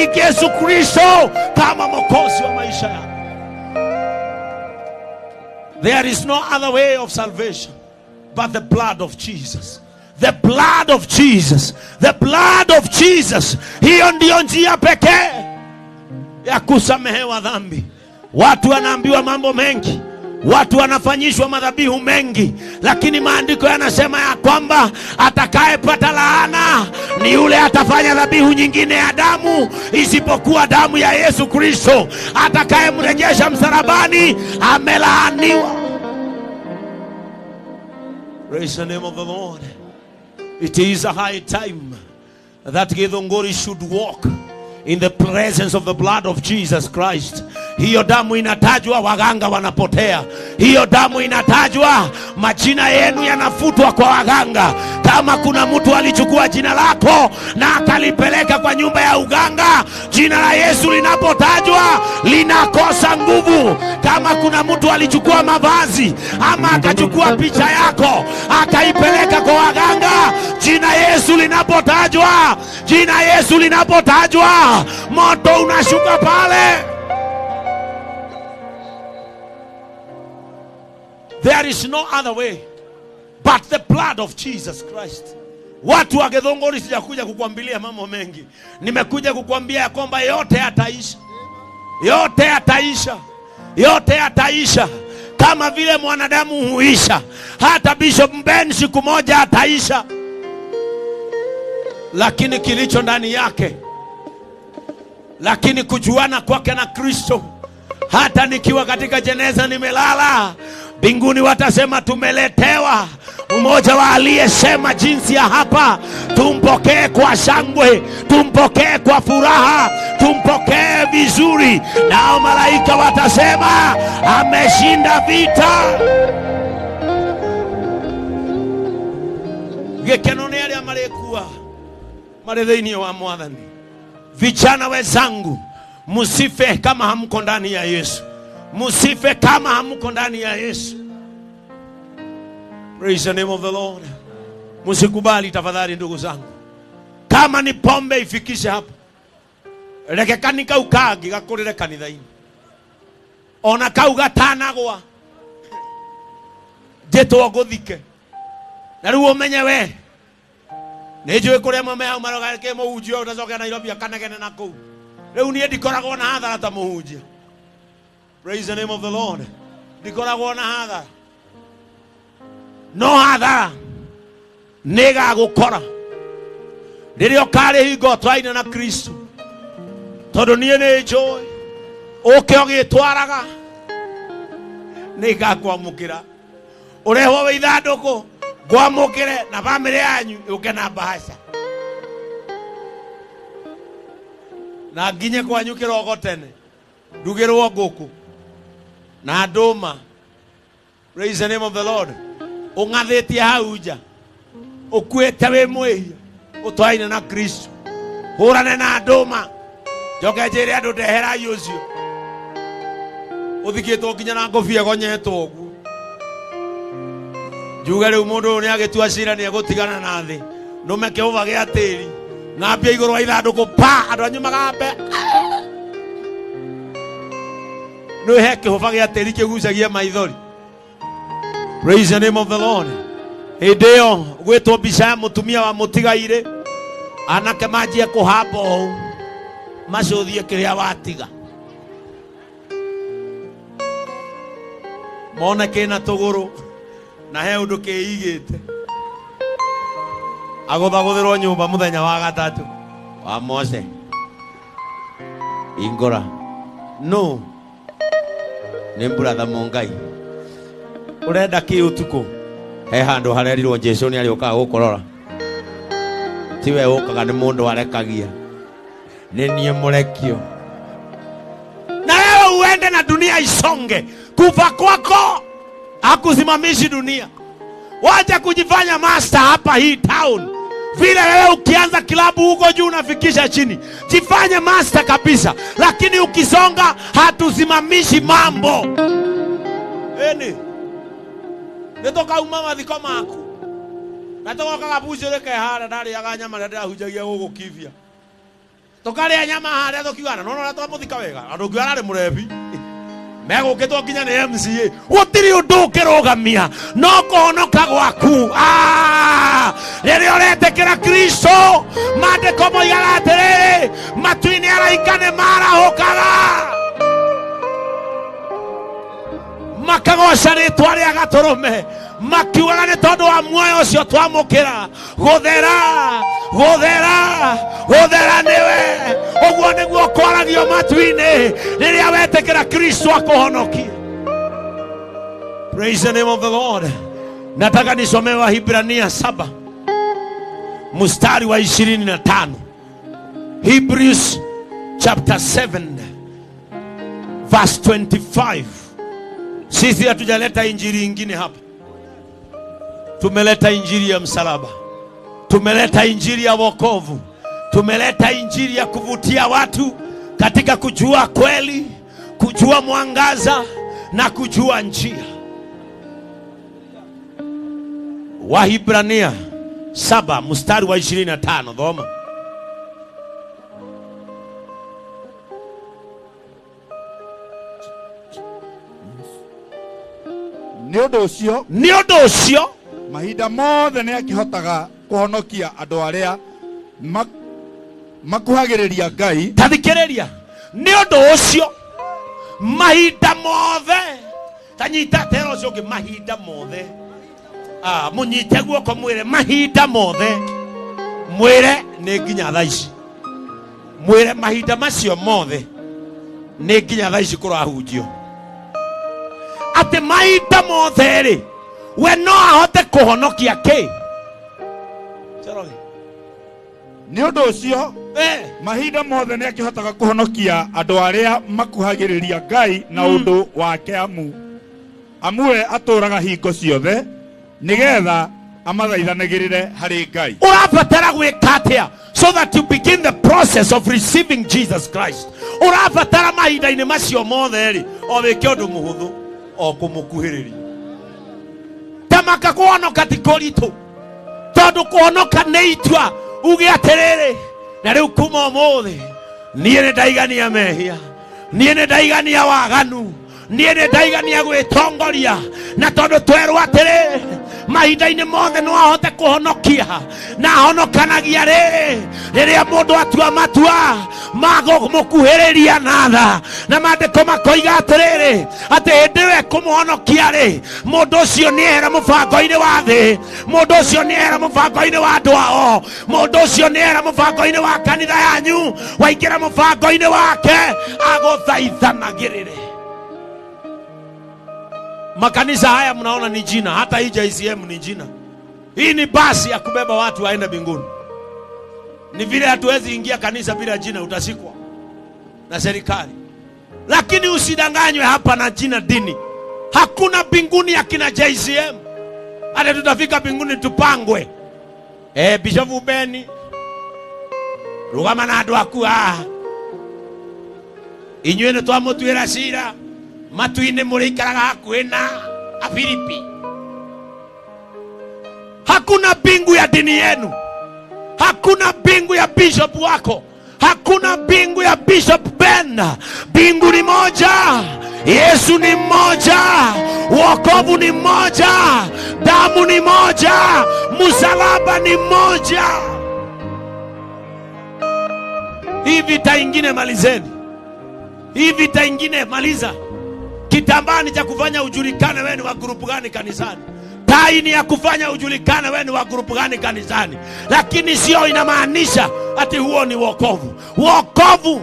kumwamini Yesu Kristo kama mwokozi wa maisha yako. There is no other way of salvation but the blood of Jesus. The blood of Jesus. The blood of Jesus. Hiyo ndio njia pekee ya kusamehewa dhambi. Watu wanaambiwa mambo mengi, watu wanafanyishwa madhabihu mengi, lakini maandiko yanasema ya kwamba atakayepata laana ni yule atafanya dhabihu nyingine ya damu isipokuwa damu ya Yesu Kristo. Atakayemrejesha msalabani amelaaniwa. Praise the name of the Lord. It is a high time that Githunguri should walk in the presence of the blood of Jesus Christ. Hiyo damu inatajwa, waganga wanapotea. Hiyo damu inatajwa, majina yenu yanafutwa kwa waganga. Kama kuna mtu alichukua jina lako na akalipeleka kwa nyumba ya uganga, jina la Yesu linapotajwa linakosa nguvu. Kama kuna mtu alichukua mavazi ama akachukua picha yako akaipeleka kwa waganga, jina Yesu linapotajwa, jina Yesu linapotajwa, moto unashuka pale. There is no other way but the blood of Jesus Christ. Watu wa Githunguri, sijakuja kukuambilia mambo mengi. Nimekuja kukuambia ya kwamba yote yataisha. Yote yataisha. Yote yataisha. Kama vile mwanadamu huisha, hata Bishop Ben siku moja ataisha. Lakini kilicho ndani yake, lakini kujuana kwake na Kristo, hata nikiwa katika jeneza nimelala, mbinguni watasema tumeletewa mmoja wa aliyesema jinsi ya hapa. Tumpokee kwa shangwe, tumpokee kwa furaha, tumpokee vizuri. Nao malaika watasema ameshinda vita. Gekeno ni alia marekuwa maredheini wa Mwathani. Vijana wenzangu, musife kama hamko ndani ya Yesu. Musife kama hamko ndani ya Yesu. Praise the name of the Lord. Musikubali tafadhali ndugu zangu. Kama ni pombe ifikishe hapo. Reke kanika ukagi gakurire kanithaini. Ona kauga tanagwa. Jeto guthike. Na riu umenye we. Nejo kuria mama maroga ke muhunjia utacoka Nairobi akanegene na kuu. Riu nie ndikoragwo na hathara ta muhunjia. Praise the name of the Lord. Ndikoragwo na hathara. No hathara nega gukora ririo kare hingo twaina na Kristo. Tondu nie ni joy uke ogitwaraga nega kwamukira ureho we ithanduku gwamukire na family yanyu uke na bahasha na nginye kwanyu kirogo tene ndugirwo nguku na nduma. Praise the name of the Lord. Ungathetie hauja ukwete we mwihia utwaine na Kristo hurane na nduma joke njire andu ndehera yucio uthikitwo nginya na ngofia gonyetwo uguo njuge riu mundu ni agitua cira ni egutigana na thi nume kiuva gia tiri ngambia iguru wa ithanduku pa andu anyu magambe no he kiuva gia tiri kigucagia maithori. Praise the name of the Lord. Hideo gwetwo bisha mutumia wa mutigaire anake majie kuhabo macuthie kiria watiga mona kina tuguru na he undu kiigite aguthaguthirwo nyumba muthenya wa gatatu wa Mose ingora no ni brother Mungai urenda ki utuko he handu harerirwo Jesu ni arioka gukorora tiwe ukaga ni mundu arekagia ni nie murekio na wewe uende na dunia isonge. Kufa kwako hakusimamishi dunia. Wacha kujifanya master hapa hii town. Vile wewe ukianza kilabu huko juu unafikisha chini. Jifanye master kabisa. Lakini ukisonga hatusimamishi mambo. Eni netoka umama thiko maku natoka kabujo leke hara ndari aganya marada hujagia gugu kivia Tukale nyama haria tukiugana no no twamuthika wega andu kiugana ri murebi mego kitwa kinya ni MCA gutiri undu kirugamia no kuhonoka gwaku riri uretekera Kristo mandiko moigana atiriri matu-ini araika ni marahukaga makagoca ritwa ria Gaturume makiugaga ni tondu wa muoyo ucio twamukira guthera niwe uguo niguo kwaragio matu-ini riria wetekera Kristo akuhonokia. Praise the name of the Lord. Nataka nisome Wahibrania 7 mstari wa 25. Hebrews chapter 7 verse 25. Sisi hatujaleta injili ingine hapa. Tumeleta injili ya msalaba. Tumeleta injili ya wokovu. Tumeleta injili ya kuvutia watu katika kujua kweli, kujua mwangaza na kujua njia. Wahibrania 7 mstari wa 25. Dhoma. Ni undu ucio mahinda mothe ni akihotaga kuhonokia andu aria makuhagiriria Ngai. Tathikiriria, ni undu ucio mahinda mothe tanyita tero ucio ngi mahinda mothe munyite guoko mwire mahinda mothe mwire ni nginya thaici mwire mahinda macio mothe ni nginya thaici kurahunjio ati mahinda mothe ri we no ahote kuhonokia ki cheroge ni undu ucio mahinda mothe ni akihotaga kuhonokia andu aria makuhagiriria Ngai na undu wake amwe aturaga hingo ciothe nigetha amathaithanagirire hari Ngai. Urabatara gwika atia so that you begin the process of receiving Jesus Christ. Urabatara mahinda-ini macio mothe ri o wike undu muhuthu o kumukuhiriria tamaka kuhonoka ti kuritu tondu kuhonoka ni itua uge atiriri na riu kuma umuthi nie ni ndaigania mehia nie ni ndaigania waganu nie ni ndaigania gwitongoria na tondu twerwo atiriri mahinda-ini mothe no ahote kuhonokia na ahonokanagia riri riria mundu atua matua mago mukuhiriria natha na mandiko makoiga atiriri ati hindiwe kumuhonokia ri mundu ucio niera mubango-ini wa thi mundu ucio niera mubango-ini wa andu ao mundu ucio niera mubango-ini wa kanitha yanyu waingira mubango-ini wake aguthaithanagirire. Makanisa haya mnaona ni jina, hata hii JCM ni jina. Hii ni basi ya kubeba watu waende mbinguni. Ni vile hatuwezi ingia kanisa bila jina, utasikwa na serikali. Lakini usidanganywe hapa na jina dini. Hakuna mbinguni ya kina JCM. Hata tutafika mbinguni tupangwe. Bishop Beni rugama na andu aku inyuĩ nĩ twamũtuĩra cira matu-inĩ mũrĩikaraga hakuhĩ na Afilipi. Hakuna mbingu ya dini yenu, hakuna mbingu ya bishop wako, hakuna mbingu ya Bishop Ben. Mbingu ni moja, Yesu ni mmoja, wokovu ni mmoja, damu ni moja, msalaba ni mmoja. Hii vita ingine malizeni, hii vita ingine maliza. Kitambani cha kufanya ujulikane wewe ni wa grupu gani kanisani, tai ni ya kufanya ujulikane wewe ni wa grupu gani kanisani, lakini sio inamaanisha ati huo ni wokovu. Wokovu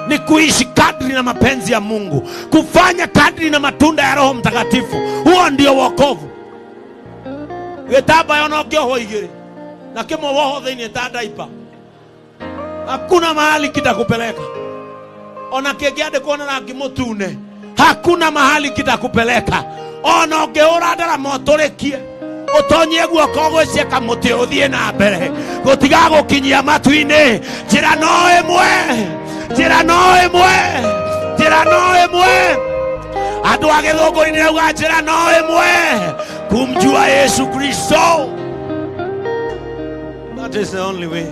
ni kuishi kadri na mapenzi ya Mungu, kufanya kadri na matunda ya Roho Mtakatifu. Huo ndio wokovu. Wetaba yonokio hoigire na kimo woho thini tadaipa, hakuna mahali kitakupeleka. Ona kegiade kuona na kimutune, hakuna mahali kitakupeleka. Ona ungeura ndara motorekie utonye guoko gwiceka muti uthie na mbere gutiga gukinyia matu-ini. Njira no imwe, njira no imwe, njira no imwe. Andu a githunguri ni auga njira no imwe, kumjua Yesu Kristo. That is the only way.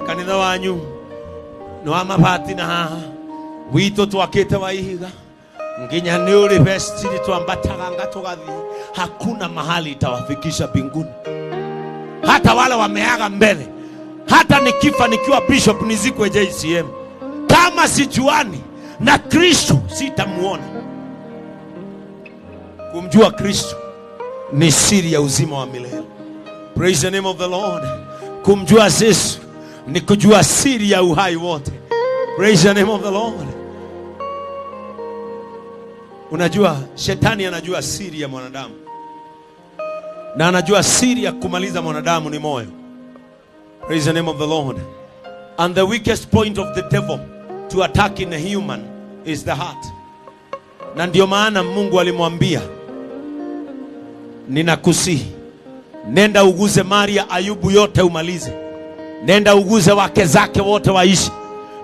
Kanitha wanyu no amabati na haha wito twakite wa ihiga nginya ni uri vestiri twambataga ngatugathi hakuna mahali itawafikisha mbinguni. Hata wale wameaga mbele, hata nikifa nikiwa bishop nizikwe JCM, kama sijuani na Kristo sitamuona. Kumjua Kristo ni siri ya uzima wa milele. Praise the name of the Lord. Kumjua Yesu ni kujua siri ya uhai wote. Praise the name of the Lord. Unajua shetani anajua siri ya mwanadamu, na anajua siri ya kumaliza mwanadamu ni moyo. Praise the name of the Lord. And the weakest point of the devil to attack in a human is the heart. Na ndio maana Mungu alimwambia, ninakusihi nenda uguze mali ya Ayubu yote umalize. Nenda uguze wake zake wote waishi.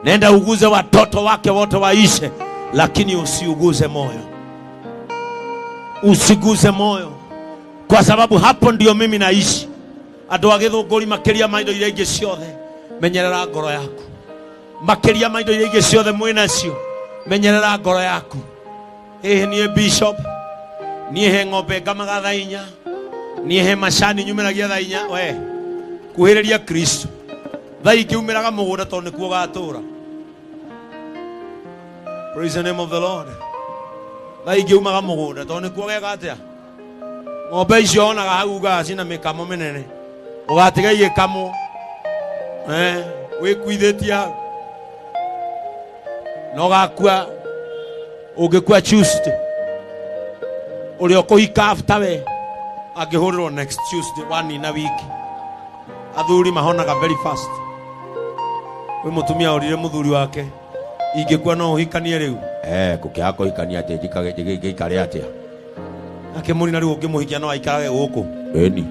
Nenda uguze watoto wake wote waishi, lakini usiuguze moyo. Usiguze moyo, kwa sababu hapo ndio mimi naishi. Andu agithunguri makiria maindo iria ingi ciothe menyerera ngoro yaku. Makiria maindo iria ingi ciothe mwina cio menyerera ngoro yaku. Nie bishop, nie ng'ombe ngamaga thaa inya, nie macani nyumiragia thaa inya, we kuhiriria Kristo thaa ingi umiraga mugunda tondu nikuo gatura. Praise the name of the Lord. Thaa ingi umaga mugunda tondu nikuo geka atia. Ng'ombe icio onaga hau gaci na mikamo minene, ugatiga igikamo wikuithitie hau no gakua. Ungekua Tuesday uri okuhika after we angihuriro next Tuesday wani na wiki. Athuri mahonaga very fast. We mutumia orire muthuri wake ingekua no uhikanie riu kukia kuhikania ati gikare atia ake muri na riu ungimuhikia no aikarage guku eni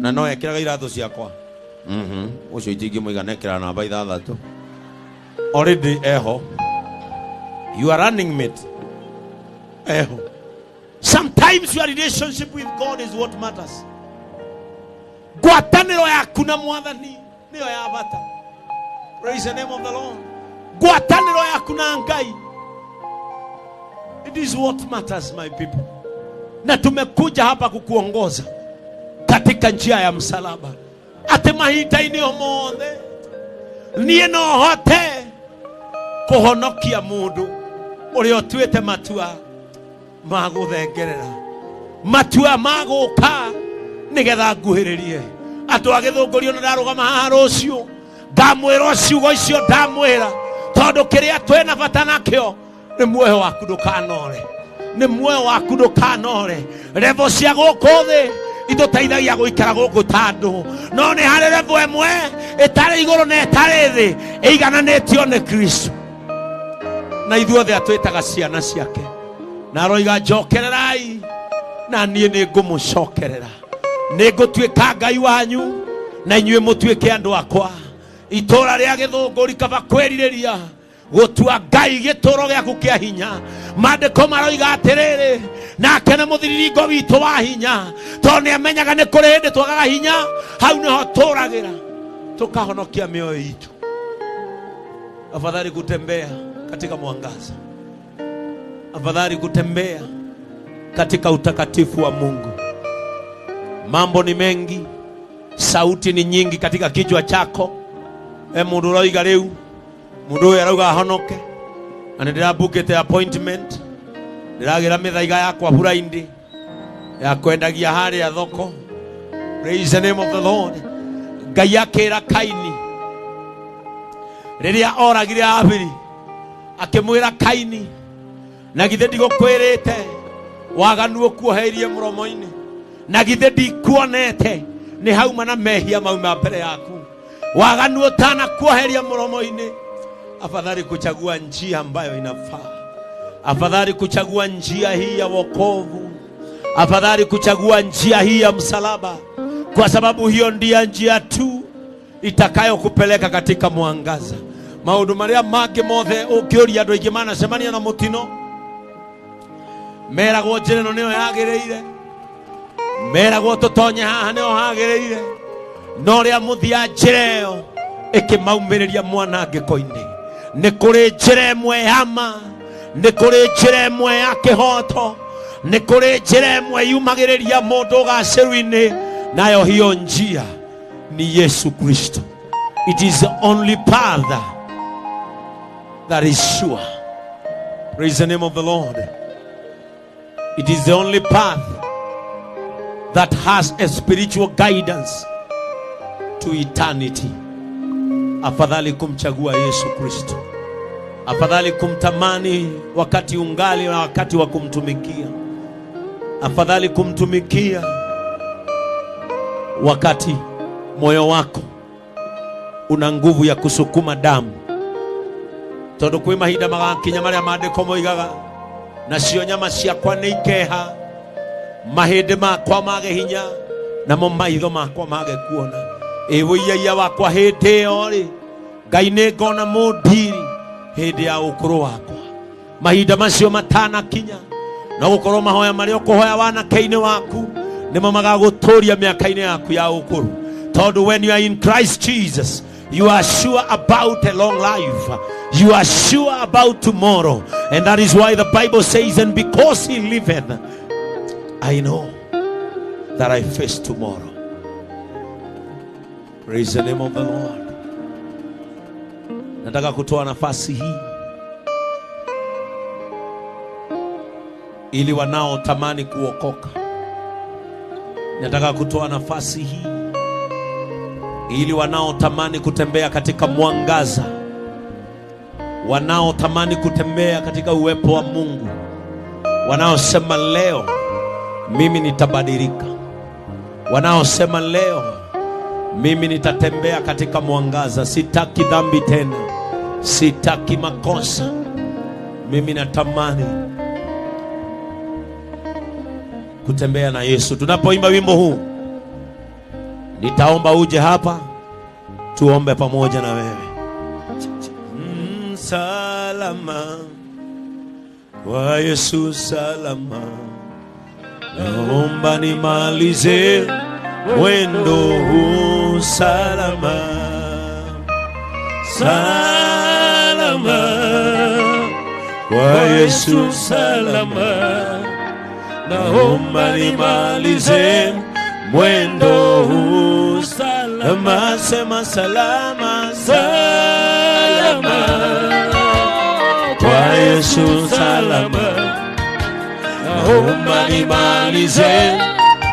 na no ekiraga irathu ciakwa ucio ingimuiga nekira namba 6 already eho. You are running mate. Sometimes your relationship with God is what matters. Gwataniro yaku na Mwathani niyo ya bata. Praise the name of the Lord. Gwataniro yaku na Ngai, it is what matters, my people. Na tumekuja hapa kukuongoza katika njia ya msalaba. Ate mahitaini omothe nie no hote kuhonokia mundu uri otuete matua maguthengerera, matua maguka nigetha nguhiririe. Andu agithungurio na ndarugama haha rucio ndamwira ciugo icio, ndamwira tondu kiria twena bata nakio ni muoyo waku ndukanore, ni muoyo waku ndukanore. Revo cia guku thi ituteithagia guikara guku tandu, no ni hari revo emwe itari iguru na itari thi igananitio ni Kristo. Na ithuothe atwitaga ciana ciake, na aroiga njokererai na niĩ nĩ ngũmũcokerera. Nĩ ngũtuĩka Ngai wanyu na inyuĩ mũtuĩke andũ akwa. Itũũra rĩa gĩthũngũri kaba kwĩrirĩria gũtua Ngai gĩtũũro gĩaku kĩa hinya. Maandĩko maroiga atĩrĩrĩ, nake nĩ mũthiriringo witũ wa hinya, tondũ nĩamenyaga nĩ kũrĩ hĩndĩ twagaga hinya, hau nĩho tũũragĩra tũkahonokia mĩoyo itũ. Afadhali kutembea katika mwangaza, afadhali kutembea katika utakatifu wa Mungu. Mambo ni mengi, sauti ni nyingi katika kichwa chako. Mundu roiga riu, mundu yarauga honoke, anendera bookete appointment, ndiragira mithaiga yakwa buraindi ya kwendagia haria thoko. Praise the name of the Lord. Ngai akira Kaini riria oragire Abeli, akimwira Kaini, na githe ndigukwirite waganu ukuoheirie muromo-ini, na githe ndikuonete ni hauma na mehia mauma mbere yaku, waganu utana kuoheria muromo-ini. Afadhali kuchagua njia ambayo inafaa, afadhali kuchagua njia hii ya wokovu, afadhali kuchagua njia hii ya msalaba, kwa sababu hiyo ndiyo njia tu itakayokupeleka katika mwangaza. Maundu maria mangĩ mothe ũkĩũria andũ aingĩ manacemania na mũtino, meragwo njĩra ĩno nĩyo yagĩrĩire, meragwo tũtonye haha nĩyo hagĩrĩire, no rĩa mũthia njĩra ĩyo ikimaumiria mwanangiko-ini. Nĩ kũrĩ njĩra ĩmwe ya ma, nĩ kũrĩ njĩra ĩmwe ya kĩhoto, nĩ kũrĩ njĩra ĩmwe yumagĩrĩria mũndũ ũgacĩru-inĩ, nayo hiyo njia ni Yesu Kristo. It is the only path that is sure. Praise the name of the Lord. It is the only path that has a spiritual guidance to eternity. Afadhali kumchagua Yesu Kristo. Afadhali kumtamani wakati ungali na wakati wa kumtumikia. Afadhali kumtumikia wakati moyo wako una nguvu ya kusukuma damu. Tondu kwi mahinda magakinya maria maandiko moigaga, nacio nyama ciakwa nĩ ikeha, mahĩndĩ makwa mage hinya, namo maitho makwa mage kuona. Wĩiyaia wakwa hĩndĩ ĩyo rĩ, Ngai nĩ ngona mũndiri hĩndĩ ya ũkũrũ wakwa. Mahinda macio matanakinya, na gũkorwo mahoya marĩa ũkũhoya wanake-inĩ waku nĩmo magagũtũria mĩaka-inĩ yaku ya ũkũrũ. Tondu when you are in Christ Jesus, you are sure about a long life. You are sure about tomorrow. And that is why the Bible says, and because he liveth, I know that I face tomorrow. Praise the name of the Lord. Nataka kutoa nafasi hii ili wanaotamani kuokoka. Nataka kutoa nafasi hii ili wanaotamani kutembea katika mwangaza, wanaotamani kutembea katika uwepo wa Mungu, wanaosema leo mimi nitabadilika, wanaosema leo mimi nitatembea katika mwangaza, sitaki dhambi tena, sitaki makosa, mimi natamani kutembea na Yesu. Tunapoimba wimbo huu, nitaomba uje hapa tuombe pamoja na wewe. Salama kwa Yesu, salama, naomba nimalize mwendo huu salama. Salama kwa Yesu, salama, naomba nimalize mwendo huu salama. Sema salama, salama kwa Yesu, salama, naomba nimalize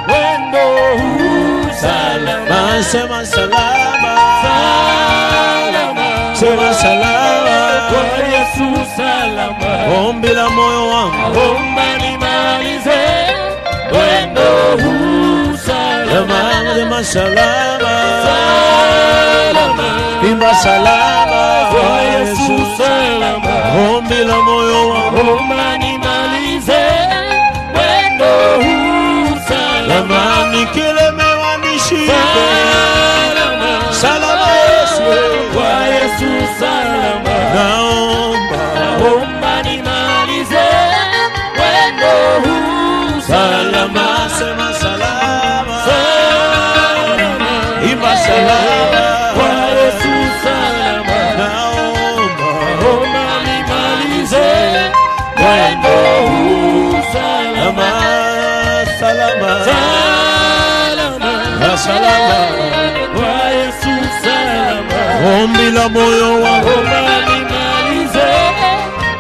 mwendo huu salama. Sema salama, salama, sema salama kwa Yesu, salama. Ombi la moyo wangu, naomba nimalize mwendo huu salama. Sema salama, salama, imba salama kwa Yesu, salama. Ombi la moyo wangu, naomba nimalize mwendo huu salama. Nikilemewa nishike salama, salama Yesu, kwa Yesu, salama. Naomba nimalize mwendo huu salama. Sema salama, salama, imba salama kwa Yesu, salama. Naomba nimalize mwendo huu salama. Salama, salama, salama kwa Yesu, salama. Ombi la moyo wangu, naomba nimalize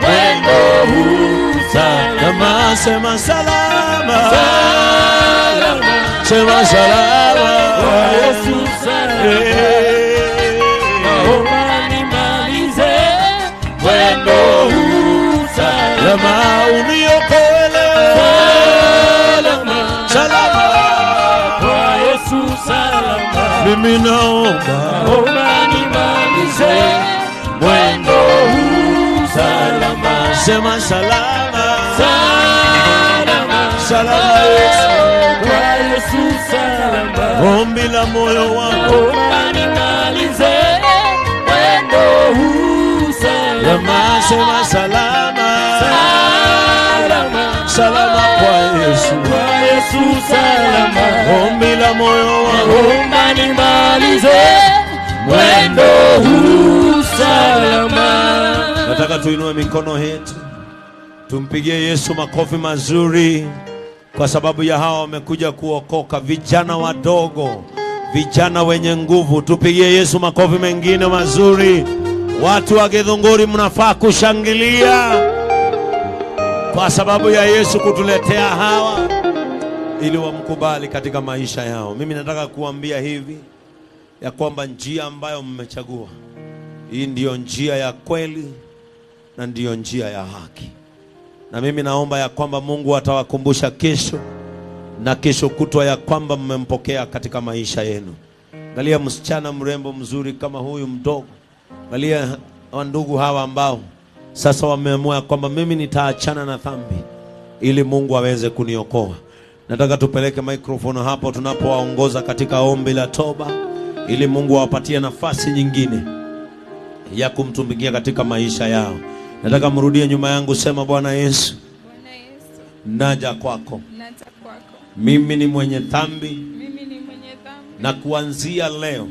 mwendo huu salama. Sema salama, salama, sema salama kwa Yesu, salama. Naomba nimalize mwendo huu salama. Uniokoe salama, salama kwa Yesu, salama. Mimi naomba nimalize mwendo huu salama. Sema salama, salama, salama Yesu, kwa Yesu, salama. Ombi la moyo wangu, naomba nimalize mwendo huu salama. Sema salama, salama, salama kwa Yesu, kwa Yesu, salama. Ombi la moyo wangu, naomba nimalize mwendo huu salama. Nataka tuinue mikono yetu, tumpigie Yesu makofi mazuri, kwa sababu ya hawa wamekuja kuokoka, vijana wadogo, vijana wenye nguvu. Tupigie Yesu makofi mengine mazuri. Watu wa Githunguri mnafaa kushangilia kwa sababu ya Yesu kutuletea hawa ili wamkubali katika maisha yao. Mimi nataka kuambia hivi ya kwamba njia ambayo mmechagua, hii ndiyo njia ya kweli na ndiyo njia ya haki. Na mimi naomba ya kwamba Mungu atawakumbusha kesho na kesho kutwa ya kwamba mmempokea katika maisha yenu. Angalia msichana mrembo mzuri kama huyu mdogo. Angalia wandugu hawa ambao sasa wameamua kwamba mimi nitaachana na dhambi ili Mungu aweze kuniokoa. Nataka tupeleke microphone hapo tunapowaongoza katika ombi la toba, ili Mungu awapatie nafasi nyingine ya kumtumikia katika maisha yao. Nataka mrudie nyuma yangu, sema Bwana Yesu, naja kwako. Mimi ni mwenye dhambi, na kuanzia leo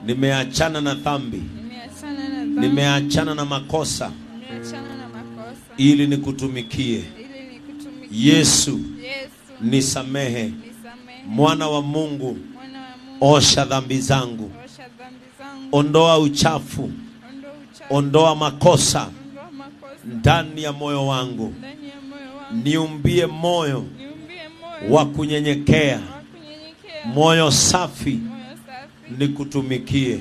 nimeachana na dhambi, nimeachana na makosa ili nikutumikie. Yesu, nisamehe. Mwana wa Mungu, osha dhambi zangu, ondoa uchafu, ondoa makosa ndani ya moyo wangu. Niumbie moyo wa kunyenyekea, moyo safi, nikutumikie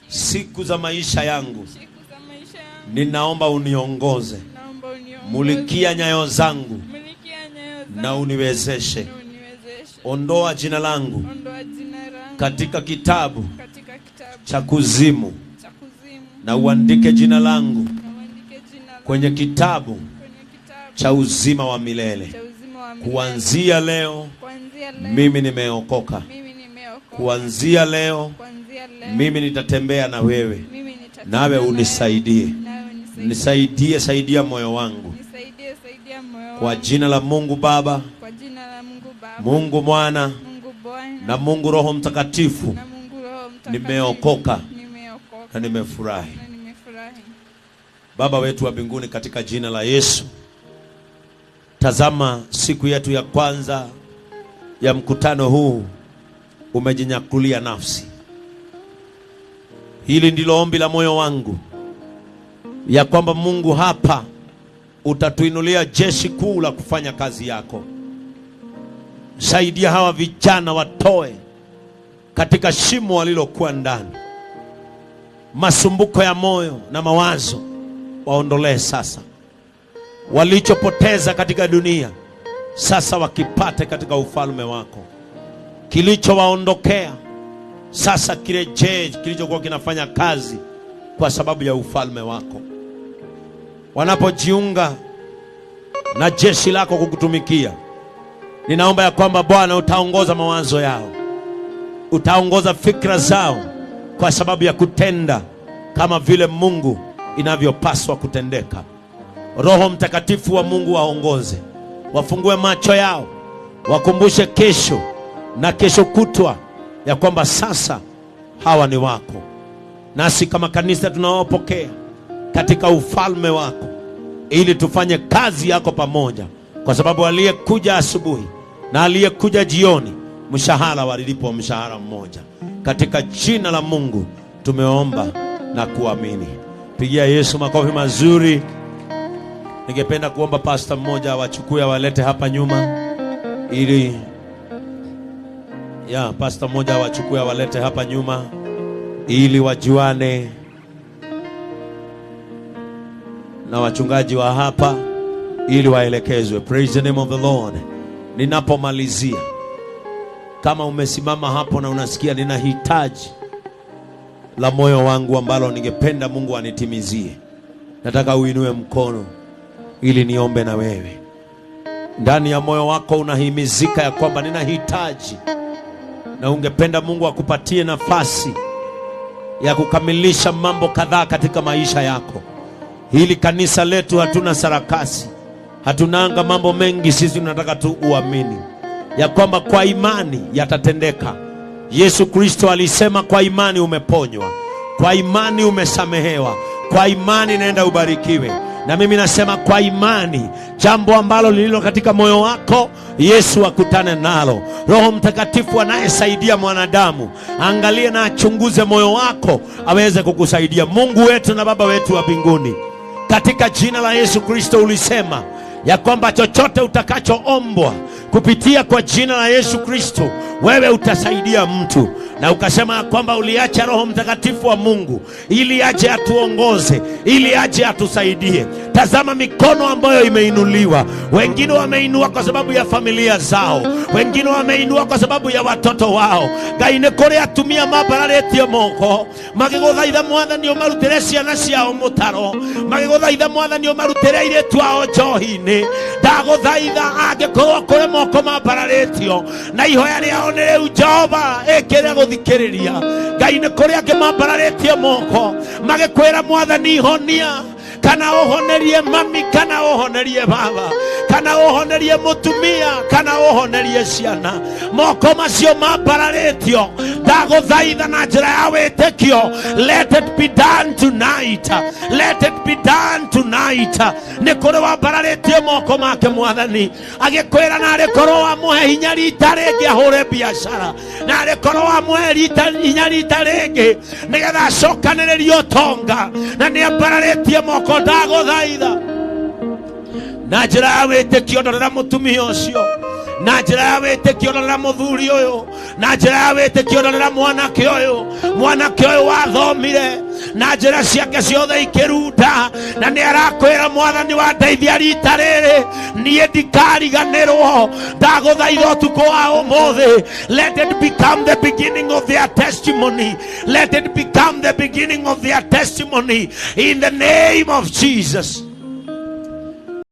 siku za maisha yangu. Ninaomba uniongoze, mulikia nyayo zangu na uniwezeshe. Ondoa jina langu katika kitabu cha kuzimu, na uandike jina langu kwenye kitabu cha uzima wa milele. Kuanzia leo mimi nimeokoka. Kuanzia leo mimi nitatembea na wewe, nawe unisaidie. Nisaidie, saidia moyo wangu. Kwa jina la Mungu Baba, Mungu Mwana na Mungu Roho Mtakatifu, nimeokoka na nimefurahi. Baba wetu wa mbinguni, katika jina la Yesu, tazama siku yetu ya kwanza ya mkutano huu umejinyakulia nafsi. Hili ndilo ombi la moyo wangu, ya kwamba Mungu hapa utatuinulia jeshi kuu la kufanya kazi yako. Saidia hawa vijana watoe katika shimo walilokuwa ndani. Masumbuko ya moyo na mawazo waondolee sasa. Walichopoteza katika dunia sasa wakipate katika ufalme wako. Kilichowaondokea sasa kirejee, kilichokuwa kinafanya kazi kwa sababu ya ufalme wako. Wanapojiunga na jeshi lako kukutumikia, ninaomba ya kwamba Bwana utaongoza mawazo yao, utaongoza fikra zao, kwa sababu ya kutenda kama vile Mungu inavyopaswa kutendeka. Roho Mtakatifu wa Mungu waongoze, wafungue macho yao, wakumbushe kesho na kesho kutwa ya kwamba sasa hawa ni wako. Nasi kama kanisa tunawapokea katika ufalme wako, ili tufanye kazi yako pamoja, kwa sababu aliyekuja asubuhi na aliyekuja jioni, mshahara walilipo mshahara mmoja. Katika jina la Mungu tumeomba na kuamini. Pigia Yesu makofi mazuri. Ningependa kuomba pastor mmoja wachukue walete hapa nyuma, ili pastor mmoja wachukue walete hapa nyuma, ili wajuane na wachungaji wa hapa, ili waelekezwe. Praise the name of the Lord. Ninapomalizia, kama umesimama hapo na unasikia nina hitaji la moyo wangu ambalo ningependa Mungu anitimizie, nataka uinue mkono ili niombe na wewe. Ndani ya moyo wako unahimizika ya kwamba nina hitaji na ungependa Mungu akupatie nafasi ya kukamilisha mambo kadhaa katika maisha yako. Hili kanisa letu hatuna sarakasi, hatunanga mambo mengi. Sisi tunataka tu uamini ya kwamba kwa imani yatatendeka, Yesu Kristo alisema kwa imani umeponywa, kwa imani umesamehewa, kwa imani nenda ubarikiwe. Na mimi nasema kwa imani, jambo ambalo lililo katika moyo wako Yesu akutane nalo. Roho Mtakatifu anayesaidia mwanadamu angalie na achunguze moyo wako aweze kukusaidia. Mungu wetu na Baba wetu wa mbinguni, katika jina la Yesu Kristo ulisema ya kwamba chochote utakachoombwa kupitia kwa jina la Yesu Kristo wewe utasaidia mtu, na ukasema kwamba uliacha Roho Mtakatifu wa Mungu ili aje atuongoze, ili aje atusaidie. Tazama mikono ambayo imeinuliwa. Wengine wameinua kwa sababu ya familia zao, wengine wameinua kwa sababu ya watoto wao. Ngai nĩ kũrĩ atumia mambararetie moko magĩgũthaitha Mwathani ũmarutĩre ciana ciao mũtaro, magĩgũthaitha Mwathani ũmarutĩre airĩtu ao njohi-inĩ. Ndagũthaitha angĩkorwo kũrĩ moko mambararetio na ihoya rĩao nĩ rĩu, Jehova ĩkĩre gũthikĩrĩria. Ngai nĩ kũrĩ angĩ mambararetie moko magĩkwĩra Mwathani ihonia, kana ũhonerie mami, kana ũhonerie baba, kana ũhonerie mũtumia, kana ũhonerie ciana. Moko macio mambararetio, ndagũthaitha na njĩra ya wĩtĩkio, let it be done tonight, let it be done tonight. Nĩ kũrĩ wambararetie moko make Mwathani agĩkwĩra narĩ korwo wamũhe hinya rita rĩngĩ ahũre biacara, narĩ korwo wamũhe hinya rita rĩngĩ nĩgetha acokanĩrĩrie ũtonga, na nĩambararetie moko, ndagũthaitha na njĩra ya wĩtĩkio ndorera mũtumia ũcio, na njĩra ya wĩtĩkio ndorera mũthuri ũyũ, na njĩra ya wĩtĩkio ndorera mwanake ũyũ wathomire na njĩra ciake ciothe ikĩrunda, na nĩ arakwĩra Mwathani wa ndeithia rita rĩrĩ, niĩ ndikariganĩrwo. Ndagũthaitha ũtukũ wa ũmũthĩ, let it become the beginning of their testimony, let it become the beginning of their testimony in the name of Jesus.